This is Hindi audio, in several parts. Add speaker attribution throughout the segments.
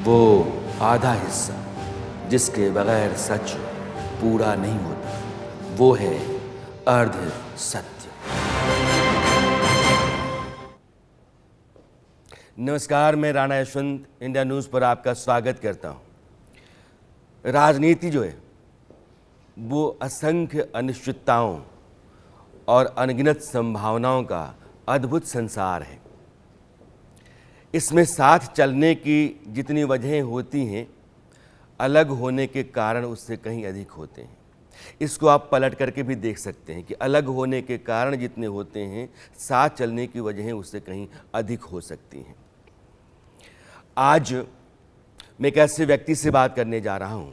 Speaker 1: वो आधा हिस्सा जिसके बगैर सच पूरा नहीं होता, वो है अर्ध सत्य। नमस्कार, मैं राणा यशवंत इंडिया न्यूज़ पर आपका स्वागत करता हूँ। राजनीति जो है वो असंख्य अनिश्चितताओं और अनगिनत संभावनाओं का अद्भुत संसार है। इसमें साथ चलने की जितनी वजहें होती हैं, अलग होने के कारण उससे कहीं अधिक होते हैं। इसको आप पलट करके भी देख सकते हैं कि अलग होने के कारण जितने होते हैं, साथ चलने की वजहें उससे कहीं अधिक हो सकती हैं। आज मैं एक ऐसे व्यक्ति से बात करने जा रहा हूं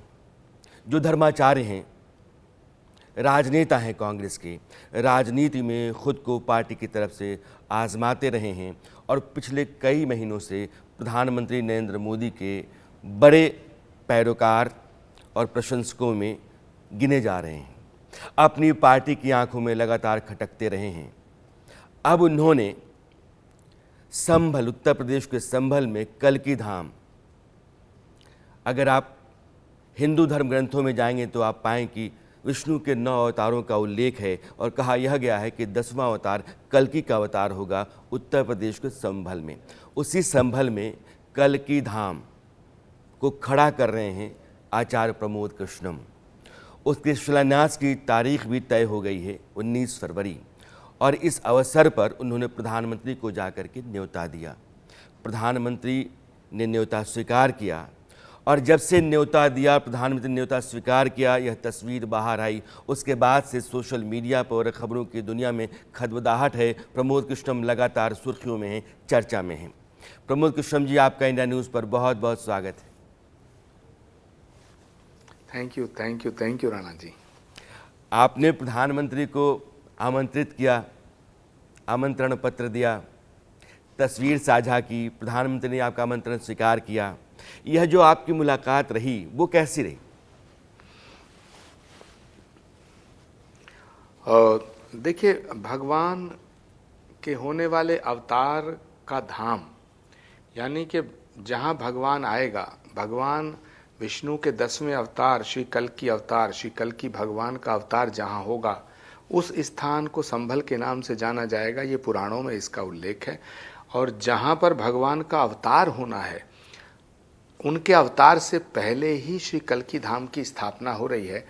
Speaker 1: जो धर्माचार्य हैं, राजनेता हैं, कांग्रेस के राजनीति में खुद को पार्टी की तरफ से आजमाते रहे हैं और पिछले कई महीनों से प्रधानमंत्री नरेंद्र मोदी के बड़े पैरोकार और प्रशंसकों में गिने जा रहे हैं। अपनी पार्टी की आंखों में लगातार खटकते रहे हैं। अब उन्होंने संभल, उत्तर प्रदेश के संभल में कल्की धाम, अगर आप हिंदू धर्म ग्रंथों में जाएंगे तो आप पाएं कि विष्णु के 9 अवतारों का उल्लेख है और कहा यह गया है कि 10वां अवतार कल्की का अवतार होगा उत्तर प्रदेश के संभल में। उसी संभल में कल्की धाम को खड़ा कर रहे हैं आचार्य प्रमोद कृष्णम। उसके शिलान्यास की तारीख भी तय हो गई है 19 फरवरी, और इस अवसर पर उन्होंने प्रधानमंत्री को जाकर के न्योता दिया। प्रधानमंत्री ने न्योता स्वीकार किया और जब से न्योता दिया, प्रधानमंत्री ने न्योता स्वीकार किया, यह तस्वीर बाहर आई, उसके बाद से सोशल मीडिया पर खबरों की दुनिया में खदबदाहट है। प्रमोद कृष्णम लगातार सुर्खियों में हैं, चर्चा में हैं। प्रमोद कृष्णम जी, आपका इंडिया न्यूज़ पर बहुत बहुत स्वागत है।
Speaker 2: Thank you Rana ji.
Speaker 1: आपने प्रधानमंत्री को आमंत्रित किया, आमंत्रण पत्र दिया, तस्वीर साझा की, प्रधानमंत्री ने आपका आमंत्रण स्वीकार किया। यह जो आपकी मुलाकात रही वो कैसी रही?
Speaker 2: देखिए, भगवान के होने वाले अवतार का धाम, यानी कि जहाँ भगवान आएगा, भगवान विष्णु के 10वें अवतार श्री कल्की अवतार, श्री कल्की भगवान का अवतार जहाँ होगा, उस स्थान को संभल के नाम से जाना जाएगा। ये पुराणों में इसका उल्लेख है। और जहाँ पर भगवान का अवतार होना है, उनके अवतार से पहले ही श्री कल्की धाम की स्थापना हो रही है।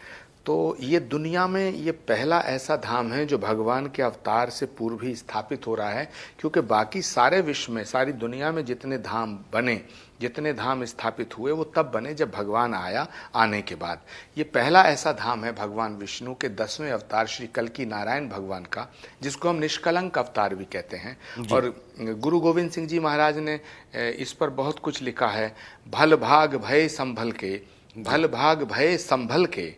Speaker 2: तो ये दुनिया में ये पहला ऐसा धाम है जो भगवान के अवतार से पूर्व ही स्थापित हो रहा है, क्योंकि बाकी सारे विश्व में, सारी दुनिया में जितने धाम बने, जितने धाम स्थापित हुए, वो तब बने जब भगवान आया। आने के बाद ये पहला ऐसा धाम है भगवान विष्णु के 10वें अवतार श्री कल्की नारायण भगवान का, जिसको हम निष्कलंक अवतार भी कहते हैं। और गुरु गोविंद सिंह जी महाराज ने इस पर बहुत कुछ लिखा है। भल भाग भय संभल के, भल भाग भय संभल के,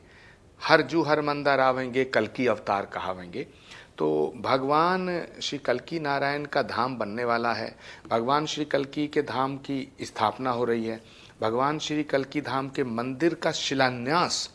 Speaker 2: हर जू हर मंदार आवेंगे, कल्की अवतार कहावेंगे। तो भगवान श्री कल्की नारायण का धाम बनने वाला है। भगवान श्री कल्की के धाम की स्थापना हो रही है। भगवान श्री कल्की धाम के मंदिर का शिलान्यास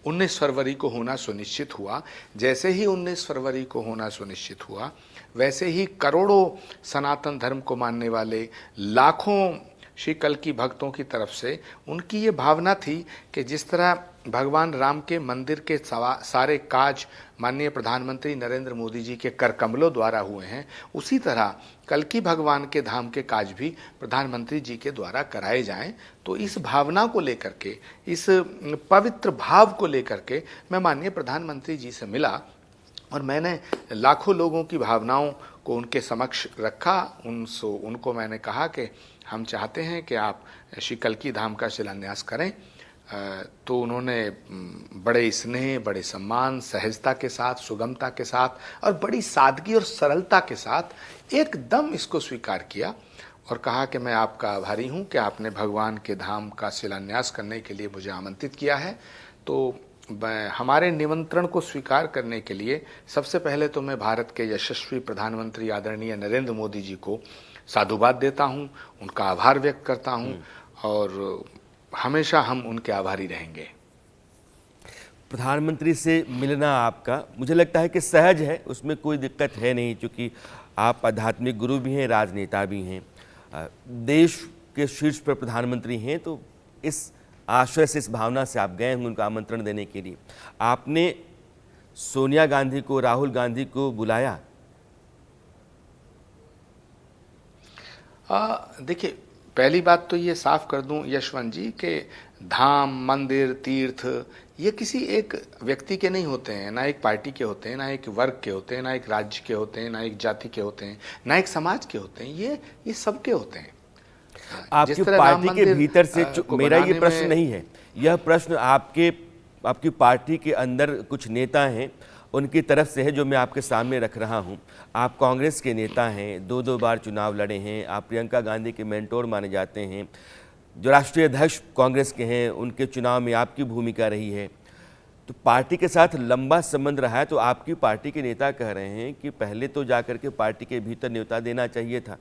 Speaker 2: 19 फरवरी को होना सुनिश्चित हुआ। जैसे ही 19 फरवरी को होना सुनिश्चित हुआ, वैसे ही करोड़ों सनातन धर्म को मानने वाले, लाखों श्री कल्की भक्तों की तरफ से उनकी ये भावना थी कि जिस तरह भगवान राम के मंदिर के सारे काज माननीय प्रधानमंत्री नरेंद्र मोदी जी के कर कमलों द्वारा हुए हैं, उसी तरह कल्की भगवान के धाम के काज भी प्रधानमंत्री जी के द्वारा कराए जाएं। तो इस भावना को लेकर के, इस पवित्र भाव को लेकर के मैं माननीय प्रधानमंत्री जी से मिला और मैंने लाखों लोगों की भावनाओं को उनके समक्ष रखा। उनको मैंने कहा कि हम चाहते हैं कि आप श्री कल्की धाम का शिलान्यास करें। तो उन्होंने बड़े स्नेह, बड़े सम्मान, सहजता के साथ, सुगमता के साथ और बड़ी सादगी और सरलता के साथ एकदम इसको स्वीकार किया और कहा कि मैं आपका आभारी हूं कि आपने भगवान के धाम का शिलान्यास करने के लिए मुझे आमंत्रित किया है। तो हमारे निमंत्रण को स्वीकार करने के लिए सबसे पहले तो मैं भारत के यशस्वी प्रधानमंत्री आदरणीय नरेंद्र मोदी जी को साधुवाद देता हूं, उनका आभार व्यक्त करता हूं और हमेशा हम उनके आभारी रहेंगे।
Speaker 1: प्रधानमंत्री से मिलना आपका मुझे लगता है कि सहज है, उसमें कोई दिक्कत है नहीं, क्योंकि आप आध्यात्मिक गुरु भी हैं, राजनेता भी हैं। देश के शीर्ष पर प्रधानमंत्री हैं, तो इस आशय से, इस भावना से आप गए होंगे उनको आमंत्रण देने के लिए। आपने सोनिया गांधी को, राहुल गांधी को बुलाया?
Speaker 2: देखिए, पहली बात तो ये साफ कर दूं यशवंत जी कि धाम, मंदिर, तीर्थ ये किसी एक व्यक्ति के नहीं होते हैं, ना एक पार्टी के होते हैं, ना एक वर्ग के होते हैं, ना एक राज्य के होते हैं, ना एक जाति के होते हैं, ना एक समाज के होते हैं। ये सबके होते हैं।
Speaker 1: आपकी पार्टी के भीतर से मेरा ये प्रश्न नहीं है, यह प्रश्न आपकी पार्टी के अंदर कुछ नेता हैं उनकी तरफ से है, जो मैं आपके सामने रख रहा हूं। आप कांग्रेस के नेता हैं, 2 बार चुनाव लड़े हैं, आप प्रियंका गांधी के मेंटोर माने जाते हैं, जो राष्ट्रीय अध्यक्ष कांग्रेस के हैं, उनके चुनाव में आपकी भूमिका रही है, तो पार्टी के साथ लंबा संबंध रहा है। तो आपकी पार्टी के नेता कह रहे हैं कि पहले तो जाकर के पार्टी के भीतर न्योता देना चाहिए था।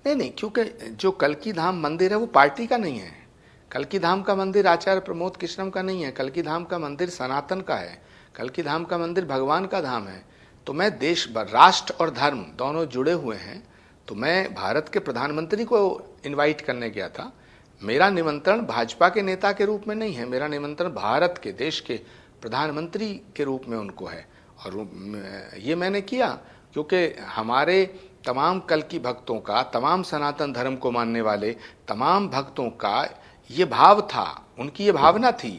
Speaker 2: नहीं, क्योंकि जो कल्की धाम मंदिर है वो पार्टी का नहीं है। कल्की धाम का मंदिर आचार्य प्रमोद कृष्णम का नहीं है। कल्की धाम का मंदिर सनातन का है। कल्की धाम का मंदिर भगवान का धाम है। तो मैं देश, राष्ट्र और धर्म दोनों जुड़े हुए हैं, तो मैं भारत के प्रधानमंत्री को इनवाइट करने गया था। मेरा निमंत्रण भाजपा के नेता के रूप में नहीं है, मेरा निमंत्रण भारत के, देश के प्रधानमंत्री के रूप में उनको है। और ये मैंने किया क्योंकि हमारे तमाम कल्की भक्तों का, तमाम सनातन धर्म को मानने वाले तमाम भक्तों का ये भाव था, उनकी ये भावना थी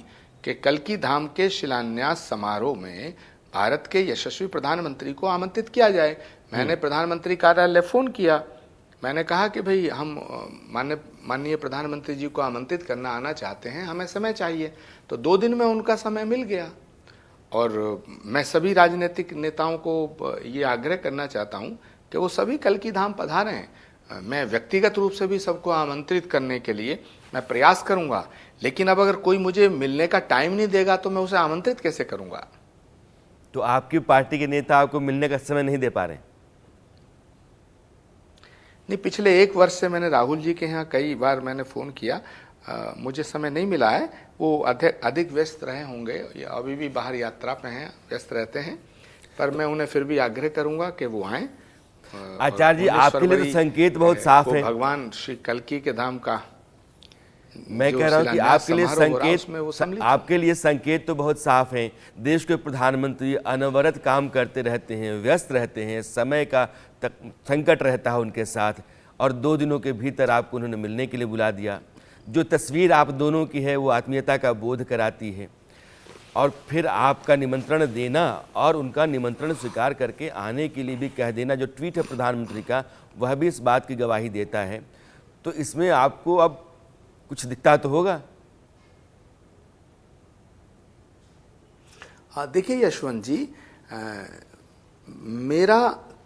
Speaker 2: कि कल्की धाम के शिलान्यास समारोह में भारत के यशस्वी प्रधानमंत्री को आमंत्रित किया जाए। मैंने प्रधानमंत्री कार्यालय फोन किया, मैंने कहा कि भाई हम माननीय प्रधानमंत्री जी को आमंत्रित करना आना चाहते हैं, हमें समय चाहिए। तो 2 दिन में उनका समय मिल गया। और मैं सभी राजनीतिक नेताओं को ये आग्रह करना चाहता हूँ कि वो सभी कल्की धाम पधारें। मैं व्यक्तिगत रूप से भी सबको आमंत्रित करने के लिए मैं प्रयास करूंगा, लेकिन अब अगर कोई मुझे मिलने का टाइम नहीं देगा तो मैं उसे आमंत्रित कैसे करूंगा?
Speaker 1: तो आपकी पार्टी के नेता आपको मिलने का समय नहीं दे पा रहे?
Speaker 2: नहीं, पिछले 1 वर्ष से मैंने राहुल जी के यहाँ कई बार मैंने फोन किया, मुझे समय नहीं मिला है। वो अधिक व्यस्त रहे होंगे, अभी भी बाहर यात्रा पे हैं, व्यस्त रहते हैं, पर मैं उन्हें फिर भी आग्रह करूंगा कि वो आएं।
Speaker 1: आचार्य जी, आपके लिए तो संकेत बहुत साफ है।
Speaker 2: भगवान श्री कल्की के धाम का
Speaker 1: मैं कह रहा हूं कि आपके लिए संकेत तो बहुत साफ है। देश के प्रधानमंत्री अनवरत काम करते रहते हैं, व्यस्त रहते हैं, समय का संकट रहता है उनके साथ, और 2 दिनों के भीतर आपको उन्होंने मिलने के लिए बुला दिया। जो तस्वीर आप दोनों की है वो आत्मीयता का बोध कराती है। और फिर आपका निमंत्रण देना और उनका निमंत्रण स्वीकार करके आने के लिए भी कह देना, जो ट्वीट है प्रधानमंत्री का, वह भी इस बात की गवाही देता है। तो इसमें आपको अब कुछ दिखता तो होगा।
Speaker 2: देखिए यशवंत जी, मेरा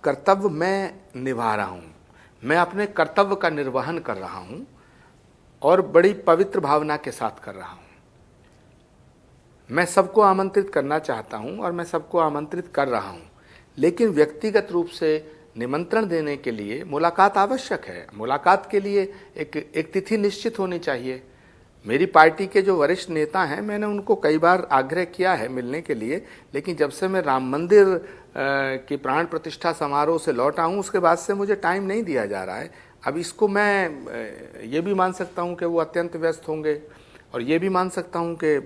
Speaker 2: कर्तव्य मैं निभा रहा हूँ, मैं अपने कर्तव्य का निर्वहन कर रहा हूँ और बड़ी पवित्र भावना के साथ कर रहा हूँ। मैं सबको आमंत्रित करना चाहता हूं और मैं सबको आमंत्रित कर रहा हूं, लेकिन व्यक्तिगत रूप से निमंत्रण देने के लिए मुलाकात आवश्यक है। मुलाकात के लिए एक तिथि निश्चित होनी चाहिए। मेरी पार्टी के जो वरिष्ठ नेता हैं, मैंने उनको कई बार आग्रह किया है मिलने के लिए, लेकिन जब से मैं राम मंदिर की प्राण प्रतिष्ठा समारोह से लौटा हूं, उसके बाद से मुझे टाइम नहीं दिया जा रहा है। अब इसको मैं ये भी मान सकता हूं कि वो अत्यंत व्यस्त होंगे, और ये भी मान सकता हूं कि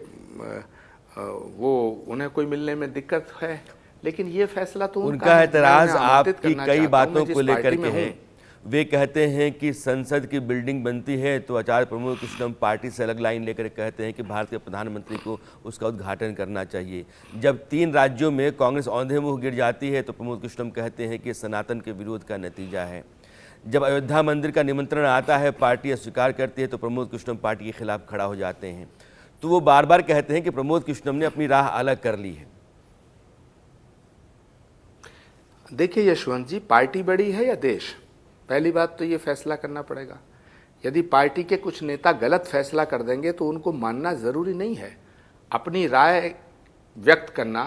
Speaker 2: वो उन्हें कोई मिलने में दिक्कत है, लेकिन ये फैसला तो
Speaker 1: उनका एतराज आपकी कई बातों को लेकर के है। वे कहते हैं कि संसद की बिल्डिंग बनती है तो आचार्य प्रमोद कृष्णम पार्टी से अलग लाइन लेकर कहते हैं कि भारत के प्रधानमंत्री को उसका उद्घाटन करना चाहिए। जब 3 राज्यों में कांग्रेस औंधे मुंह गिर जाती है तो प्रमोद कृष्णम कहते हैं कि सनातन के विरोध का नतीजा है। जब अयोध्या मंदिर का निमंत्रण आता है, पार्टी अस्वीकार करती है तो प्रमोद कृष्णम पार्टी के खिलाफ खड़ा हो जाते हैं। तो वो बार बार कहते हैं कि प्रमोद कृष्णम ने अपनी राह अलग कर ली है।
Speaker 2: देखिए यशवंत जी, पार्टी बड़ी है या देश, पहली बात तो ये फैसला करना पड़ेगा। यदि पार्टी के कुछ नेता गलत फैसला कर देंगे तो उनको मानना जरूरी नहीं है। अपनी राय व्यक्त करना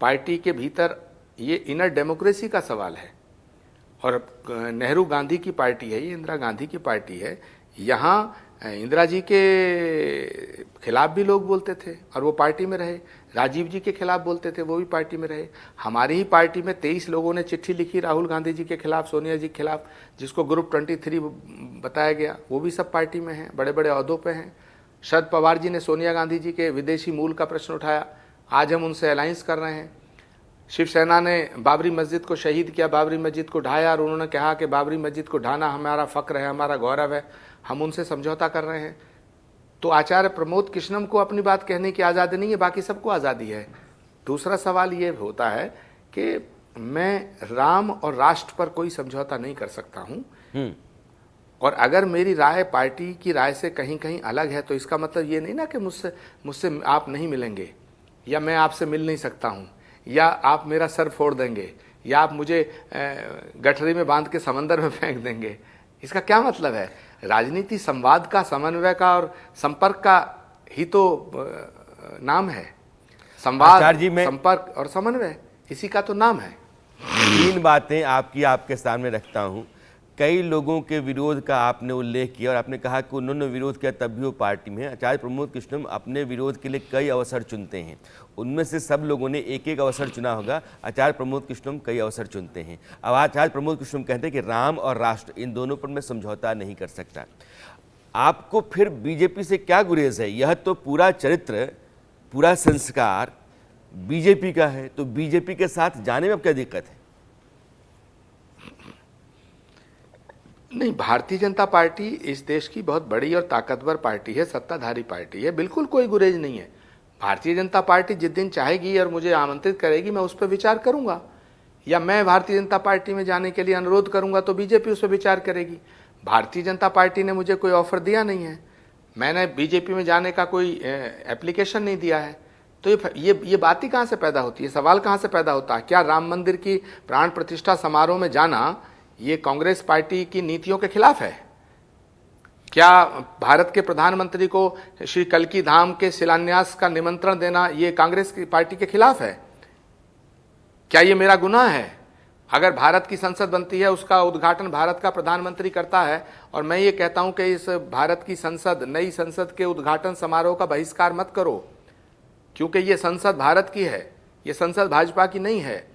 Speaker 2: पार्टी के भीतर ये इनर डेमोक्रेसी का सवाल है। और नेहरू गांधी की पार्टी है, ये इंदिरा गांधी की पार्टी है। यहाँ इंदिरा जी के खिलाफ भी लोग बोलते थे और वो पार्टी में रहे, राजीव जी के खिलाफ बोलते थे, वो भी पार्टी में रहे। हमारी ही पार्टी में 23 लोगों ने चिट्ठी लिखी राहुल गांधी जी के खिलाफ, सोनिया जी के खिलाफ, जिसको ग्रुप 23 बताया गया, वो भी सब पार्टी में हैं, बड़े बड़े अहदों पे हैं। शरद पवार जी ने सोनिया गांधी जी के विदेशी मूल का प्रश्न उठाया, आज हम उनसे अलायंस कर रहे हैं। शिवसेना ने बाबरी मस्जिद को शहीद किया, बाबरी मस्जिद को ढाया और उन्होंने कहा कि बाबरी मस्जिद को ढाना हमारा फ़ख्र है, हमारा गौरव है, हम उनसे समझौता कर रहे हैं। तो आचार्य प्रमोद कृष्णम को अपनी बात कहने की आज़ादी नहीं है, बाकी सबको आज़ादी है। दूसरा सवाल ये होता है कि मैं राम और राष्ट्र पर कोई समझौता नहीं कर सकता हूँ, और अगर मेरी राय पार्टी की राय से कहीं कहीं अलग है तो इसका मतलब ये नहीं ना कि मुझसे आप नहीं मिलेंगे, या मैं आपसे मिल नहीं सकता हूँ, या आप मेरा सर फोड़ देंगे, या आप मुझे गठरी में बांध के समंदर में फेंक देंगे। इसका क्या मतलब है? राजनीति संवाद का, समन्वय का और संपर्क का ही तो नाम है। संवाद, संपर्क और समन्वय, इसी का तो नाम है।
Speaker 1: 3 बातें आपके सामने रखता हूं। कई लोगों के विरोध का आपने उल्लेख किया और आपने कहा कि उन्होंने विरोध किया तब भी वो पार्टी में है। आचार्य प्रमोद कृष्णम अपने विरोध के लिए कई अवसर चुनते हैं, उनमें से सब लोगों ने एक एक अवसर चुना होगा, आचार्य प्रमोद कृष्णम कई अवसर चुनते हैं। अब आचार्य प्रमोद कृष्णम कहते हैं कि राम और राष्ट्र, इन दोनों पर मैं समझौता नहीं कर सकता। आपको फिर बीजेपी से क्या गुरेज है? यह तो पूरा चरित्र, पूरा संस्कार बीजेपी का है, तो बीजेपी के साथ जाने में अब क्या दिक्कत है?
Speaker 2: नहीं, भारतीय जनता पार्टी इस देश की बहुत बड़ी और ताकतवर पार्टी है, सत्ताधारी पार्टी है, बिल्कुल कोई गुरेज नहीं है। भारतीय जनता पार्टी जिस दिन चाहेगी और मुझे आमंत्रित करेगी, मैं उस पर विचार करूंगा, या मैं भारतीय जनता पार्टी में जाने के लिए अनुरोध करूंगा तो बीजेपी उस पर विचार करेगी। भारतीय जनता पार्टी ने मुझे कोई ऑफर दिया नहीं है, मैंने बीजेपी में जाने का कोई एप्लीकेशन नहीं दिया है, तो ये बात ही कहाँ से पैदा होती है? सवाल कहाँ से पैदा होता है? क्या राम मंदिर की प्राण प्रतिष्ठा समारोह में जाना ये कांग्रेस पार्टी की नीतियों के खिलाफ है? क्या भारत के प्रधानमंत्री को श्री कल्की धाम के शिलान्यास का निमंत्रण देना ये कांग्रेस की पार्टी के खिलाफ है? क्या ये मेरा गुनाह है? अगर भारत की संसद बनती है, उसका उद्घाटन भारत का प्रधानमंत्री करता है, और मैं ये कहता हूं कि इस भारत की संसद, नई संसद के उद्घाटन समारोह का बहिष्कार मत करो, क्योंकि ये संसद भारत की है, ये संसद भाजपा की नहीं है।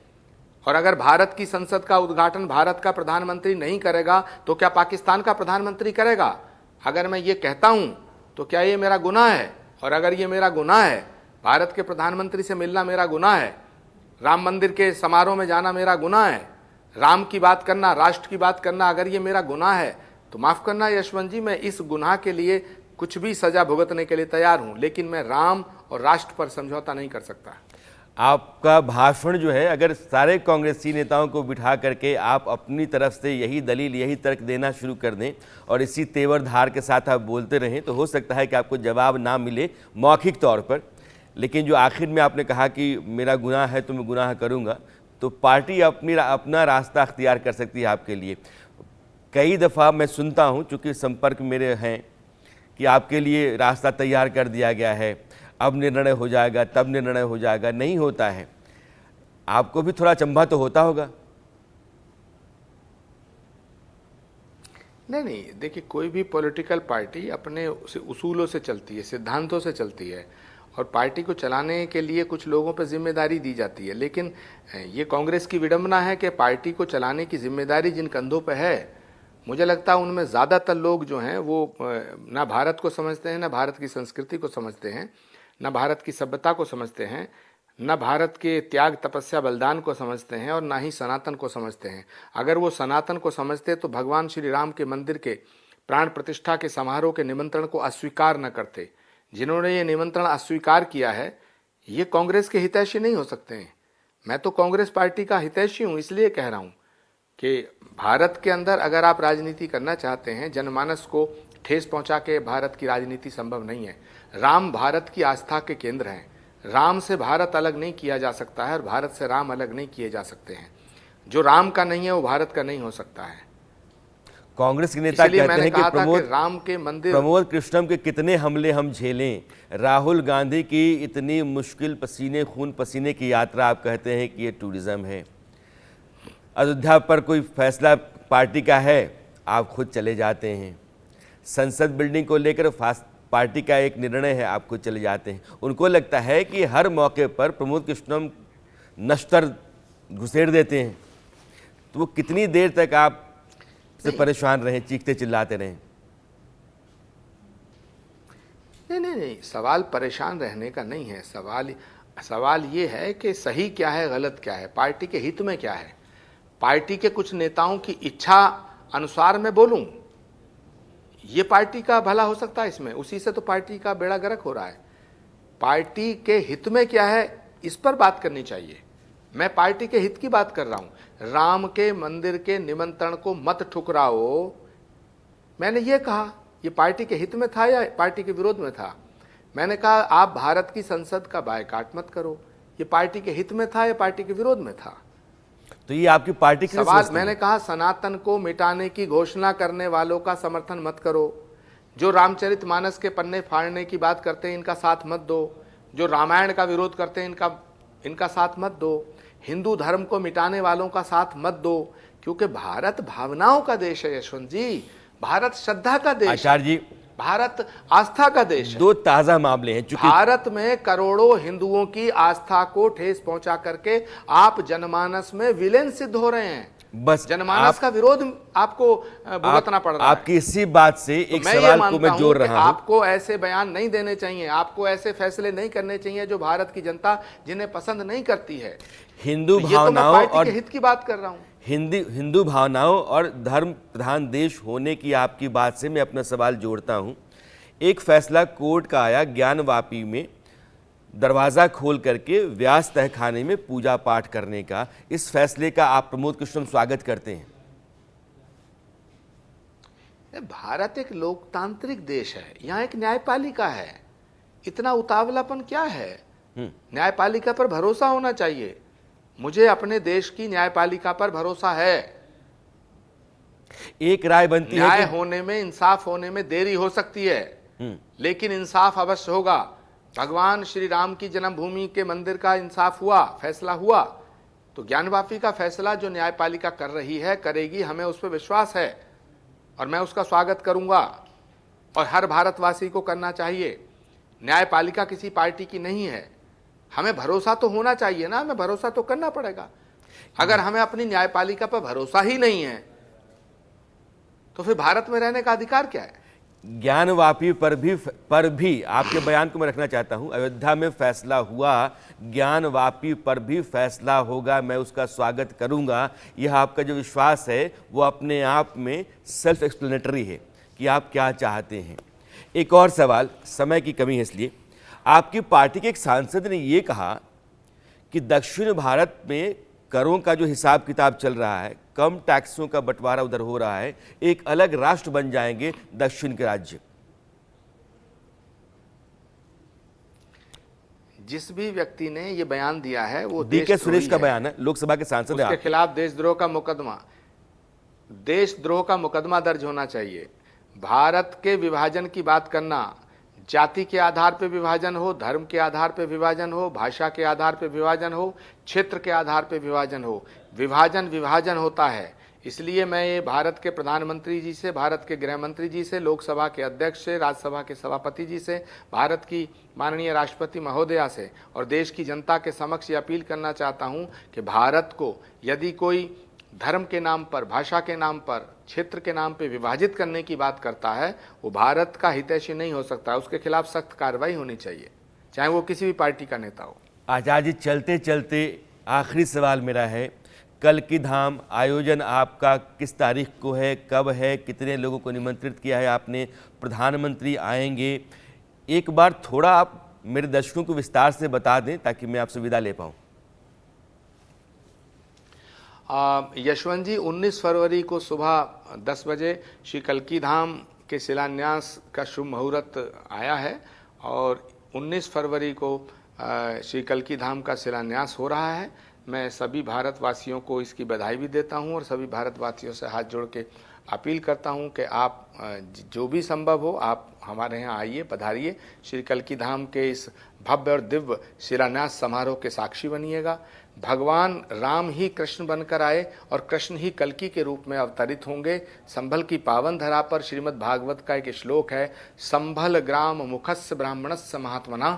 Speaker 2: और अगर भारत की संसद का उद्घाटन भारत का प्रधानमंत्री नहीं करेगा तो क्या पाकिस्तान का प्रधानमंत्री करेगा? अगर मैं ये कहता हूं तो क्या ये मेरा गुनाह है? और अगर ये मेरा गुनाह है, भारत के प्रधानमंत्री से मिलना मेरा गुनाह है, राम मंदिर के समारोह में जाना मेरा गुनाह है, राम की बात करना, राष्ट्र की बात करना अगर ये मेरा गुनाह है, तो माफ़ करना यशवंत जी, मैं इस गुनाह के लिए कुछ भी सजा भुगतने के लिए तैयार हूं, लेकिन मैं राम और राष्ट्र पर समझौता नहीं कर सकता।
Speaker 1: आपका भाषण जो है, अगर सारे कांग्रेसी नेताओं को बिठा करके आप अपनी तरफ से यही दलील, यही तर्क देना शुरू कर दें और इसी तेवर धार के साथ आप बोलते रहें, तो हो सकता है कि आपको जवाब ना मिले मौखिक तौर पर, लेकिन जो आखिर में आपने कहा कि मेरा गुनाह है तो मैं गुनाह करूंगा, तो पार्टी अपना रास्ता अख्तियार कर सकती है आपके लिए। कई दफ़ा मैं सुनता हूं, चूँकि संपर्क मेरे हैं, कि आपके लिए रास्ता तैयार कर दिया गया है, अब निर्णय हो जाएगा, तब निर्णय हो जाएगा। नहीं होता है। आपको भी थोड़ा चंभा तो होता होगा।
Speaker 2: नहीं, देखिए, कोई भी पॉलिटिकल पार्टी अपने उसूलों से चलती है, सिद्धांतों से चलती है, और पार्टी को चलाने के लिए कुछ लोगों पर जिम्मेदारी दी जाती है। लेकिन ये कांग्रेस की विडंबना है कि पार्टी को चलाने की जिम्मेदारी जिन कंधों पर है, मुझे लगता है उनमें ज़्यादातर लोग जो हैं वो ना भारत को समझते हैं, ना भारत की संस्कृति को समझते हैं, न भारत की सभ्यता को समझते हैं, न भारत के त्याग, तपस्या, बलिदान को समझते हैं, और ना ही सनातन को समझते हैं। अगर वो सनातन को समझते तो भगवान श्री राम के मंदिर के प्राण प्रतिष्ठा के समारोह के निमंत्रण को अस्वीकार न करते। जिन्होंने ये निमंत्रण अस्वीकार किया है, ये कांग्रेस के हितैषी नहीं हो सकते हैं। मैं तो कांग्रेस पार्टी का हितैषी हूँ, इसलिए कह रहा हूँ कि भारत के अंदर अगर आप राजनीति करना चाहते हैं, जनमानस को ठेस पहुंचा के भारत की राजनीति संभव नहीं है। राम भारत की आस्था के केंद्र हैं। राम से भारत अलग नहीं किया जा सकता है, और भारत से राम अलग नहीं किए जा सकते हैं। जो राम का नहीं है वो भारत का नहीं हो सकता है।
Speaker 1: कांग्रेस के नेता कहते हैं कि
Speaker 2: राम के मंदिर,
Speaker 1: प्रमोद कृष्णम के कितने हमले हम झेलें, राहुल गांधी की इतनी मुश्किल पसीने खून पसीने की यात्रा, आप कहते हैं कि ये टूरिज्म है। अयोध्या पर कोई फैसला पार्टी का है, आप खुद चले जाते हैं। संसद बिल्डिंग को लेकर पार्टी का एक निर्णय है, आपको चले जाते हैं। उनको लगता है कि हर मौके पर प्रमोद कृष्णम नश्तर घुसेड़ देते हैं, तो वो कितनी देर तक आप से परेशान रहे, चीखते चिल्लाते रहे?
Speaker 2: नहीं, सवाल परेशान रहने का नहीं है। सवाल ये है कि सही क्या है, गलत क्या है, पार्टी के हित में क्या है। पार्टी के कुछ नेताओं की इच्छा अनुसार मैं बोलूं, ये पार्टी का भला हो सकता है इसमें, उसी से तो पार्टी का बेड़ा गर्क हो रहा है। पार्टी के हित में क्या है, इस पर बात करनी चाहिए। मैं पार्टी के हित की बात कर रहा हूं। राम के मंदिर के निमंत्रण को मत ठुकराओ, मैंने ये कहा। ये पार्टी के हित में था या पार्टी के विरोध में था? मैंने कहा आप भारत की संसद का बायकॉट मत करो। ये पार्टी के हित में था या पार्टी के विरोध में था?
Speaker 1: तो ये आपकी पार्टी के
Speaker 2: सवाल मैंने कहा सनातन को मिटाने की घोषणा करने वालों का समर्थन मत करो। जो रामचरितमानस के पन्ने फाड़ने की बात करते हैं, इनका साथ मत दो। जो रामायण का विरोध करते हैं, इनका साथ मत दो। हिंदू धर्म को मिटाने वालों का साथ मत दो, क्योंकि भारत भावनाओं का देश है यशवंत जी। भारत श्रद्धा का देश,
Speaker 1: आचार्य जी,
Speaker 2: भारत आस्था का देश है।
Speaker 1: दो ताजा मामले हैं। चूंकि
Speaker 2: भारत में करोड़ों हिंदुओं की आस्था को ठेस पहुंचा करके आप जनमानस में विलेन सिद्ध हो रहे हैं।
Speaker 1: बस
Speaker 2: जनमानस का विरोध आपको भुगतना पड़ रहा है।
Speaker 1: आपकी इसी बात से एक
Speaker 2: मैं
Speaker 1: सवाल को मैं जोड़ रहा हूं।
Speaker 2: आपको ऐसे बयान नहीं देने चाहिए, आपको ऐसे फैसले नहीं करने चाहिए जो भारत की जनता जिन्हें पसंद नहीं करती है।
Speaker 1: हिंदू
Speaker 2: तो
Speaker 1: भावनाओं और
Speaker 2: हित की बात कर रहा हूं।
Speaker 1: हिंदू भावनाओं और धर्म प्रधान देश होने की आपकी बात से मैं अपना सवाल जोड़ता हूं। एक फैसला कोर्ट का आया ज्ञानवापी में दरवाज़ा खोल करके व्यास तहखाने में पूजा पाठ करने का। इस फैसले का आप प्रमोद कृष्णम स्वागत करते हैं?
Speaker 2: भारत एक लोकतांत्रिक देश है, यहाँ एक न्यायपालिका है। इतना उतावलापन क्या है? न्यायपालिका पर भरोसा होना चाहिए। मुझे अपने देश की न्यायपालिका पर भरोसा है।
Speaker 1: एक राय बनती है
Speaker 2: न्याय होने में, इंसाफ होने में देरी हो सकती है, लेकिन इंसाफ अवश्य होगा। भगवान श्री राम की जन्मभूमि के मंदिर का इंसाफ हुआ, फैसला हुआ, तो ज्ञानवापी का फैसला जो न्यायपालिका कर रही है, करेगी, हमें उस पर विश्वास है और मैं उसका स्वागत करूंगा। और हर भारतवासी को करना चाहिए। न्यायपालिका किसी पार्टी की नहीं है। हमें भरोसा तो होना चाहिए ना, हमें भरोसा तो करना पड़ेगा। अगर हमें अपनी न्यायपालिका पर भरोसा ही नहीं है तो फिर भारत में रहने का अधिकार क्या है?
Speaker 1: ज्ञानवापी पर भी आपके बयान को मैं रखना चाहता हूं। अयोध्या में फैसला हुआ, ज्ञानवापी पर भी फैसला होगा, मैं उसका स्वागत करूंगा। यह आपका जो विश्वास है वो अपने आप में सेल्फ एक्सप्लेनेटरी है कि आप क्या चाहते हैं। एक और सवाल, समय की कमी है इसलिए, आपकी पार्टी के एक सांसद ने यह कहा कि दक्षिण भारत में करों का जो हिसाब किताब चल रहा है, कम टैक्सों का बंटवारा उधर हो रहा है, एक अलग राष्ट्र बन जाएंगे दक्षिण के राज्य।
Speaker 2: जिस भी व्यक्ति ने ये बयान दिया है वो
Speaker 1: DK सुरेश का बयान है, लोकसभा के सांसद हैं।
Speaker 2: उसके खिलाफ देशद्रोह का मुकदमा दर्ज होना चाहिए। भारत के विभाजन की बात करना, जाति के आधार पर विभाजन हो, धर्म के आधार पर विभाजन हो, भाषा के आधार पर विभाजन हो, क्षेत्र के आधार पर विभाजन हो, विभाजन होता है। इसलिए मैं ये भारत के प्रधानमंत्री जी से, भारत के गृह मंत्री जी से, लोकसभा के अध्यक्ष से, राज्यसभा के सभापति जी से, भारत की माननीय राष्ट्रपति महोदया से और देश की जनता के समक्ष ये अपील करना चाहता हूँ कि भारत को यदि कोई धर्म के नाम पर, भाषा के नाम पर, क्षेत्र के नाम पर विभाजित करने की बात करता है, वो भारत का हितैषी नहीं हो सकता। उसके खिलाफ सख्त कार्रवाई होनी चाहिए, चाहे वो किसी भी पार्टी का नेता हो।
Speaker 1: आचार्य जी, चलते चलते आखिरी सवाल मेरा है, कल की धाम आयोजन आपका किस तारीख को है, कब है, कितने लोगों को निमंत्रित किया है आपने, प्रधानमंत्री आएंगे? एक बार थोड़ा आप मेरे दर्शकों को विस्तार से बता दें ताकि मैं आपसे विदा ले पाऊँ।
Speaker 2: यशवंत जी, 19 फरवरी को सुबह 10 बजे श्री कल्की धाम के शिलान्यास का शुभ मुहूर्त आया है और 19 फरवरी को श्री कल्की धाम का शिलान्यास हो रहा है। मैं सभी भारतवासियों को इसकी बधाई भी देता हूं और सभी भारतवासियों से हाथ जोड़ के अपील करता हूं कि आप जो भी संभव हो आप हमारे यहाँ आइए, पधारिए, श्री कल्की धाम के इस भव्य और दिव्य शिलान्यास समारोह के साक्षी बनिएगा। भगवान राम ही कृष्ण बनकर आए और कृष्ण ही कल्कि के रूप में अवतरित होंगे। संभल की पावन धरा पर श्रीमद् भागवत का एक श्लोक है, संभल ग्राम मुखस्य ब्राह्मणस्य महात्मना,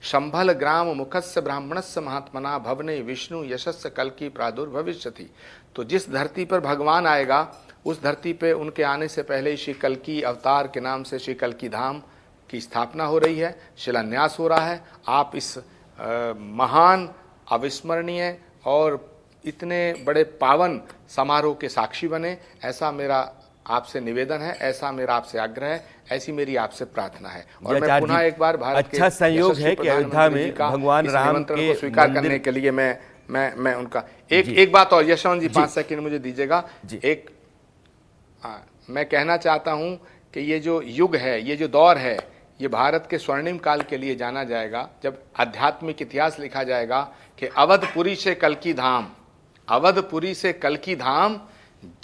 Speaker 2: संभल ग्राम मुखस्य ब्राह्मणस्य महात्मना भवने विष्णु यशस्य कल्कि प्रादुर्भविष्यति। तो जिस धरती पर भगवान आएगा उस धरती पे उनके आने से पहले ही श्री कल्कि अवतार के नाम से श्री कल्कि धाम की स्थापना हो रही है, शिलान्यास हो रहा है। आप इस महान, अविस्मरणीय और इतने बड़े पावन समारोह के साक्षी बने, ऐसा मेरा आपसे निवेदन है, ऐसा मेरा आपसे आग्रह है, ऐसी मेरी आपसे प्रार्थना है। और मैं पुनः एक बार भारत के
Speaker 1: अच्छा संयोग है कि अयोध्या में भगवान राम के
Speaker 2: स्वीकार करने के लिए मैं उनका एक बात और यशवंत जी 5 सेकंड मुझे दीजिएगा। एक मैं कहना चाहता हूं कि ये जो युग है, ये जो दौर है, ये भारत के स्वर्णिम काल के लिए जाना जाएगा, जब आध्यात्मिक इतिहास लिखा जाएगा कि अवधपुरी से कल्कि धाम, अवधपुरी से कल्कि धाम,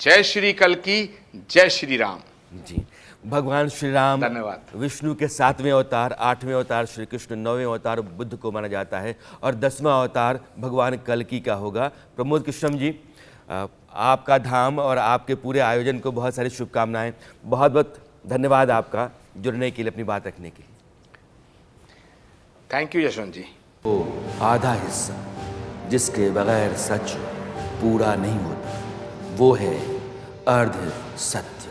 Speaker 2: जय श्री कल्कि, जय श्री राम।
Speaker 1: जी, भगवान श्री राम
Speaker 2: धन्यवाद।
Speaker 1: विष्णु के 7वें अवतार, 8वें अवतार श्री कृष्ण, 9वें अवतार बुद्ध को माना जाता है और 10वां अवतार भगवान कल्कि का होगा। प्रमोद कृष्णम जी, आपका धाम और आपके पूरे आयोजन को बहुत सारी शुभकामनाएं। बहुत बहुत धन्यवाद आपका जुड़ने के लिए, अपनी बात रखने के लिए।
Speaker 2: थैंक यू यशवंत जी।
Speaker 1: वो आधा हिस्सा जिसके बगैर सच पूरा नहीं होता, वो है अर्ध सत्य।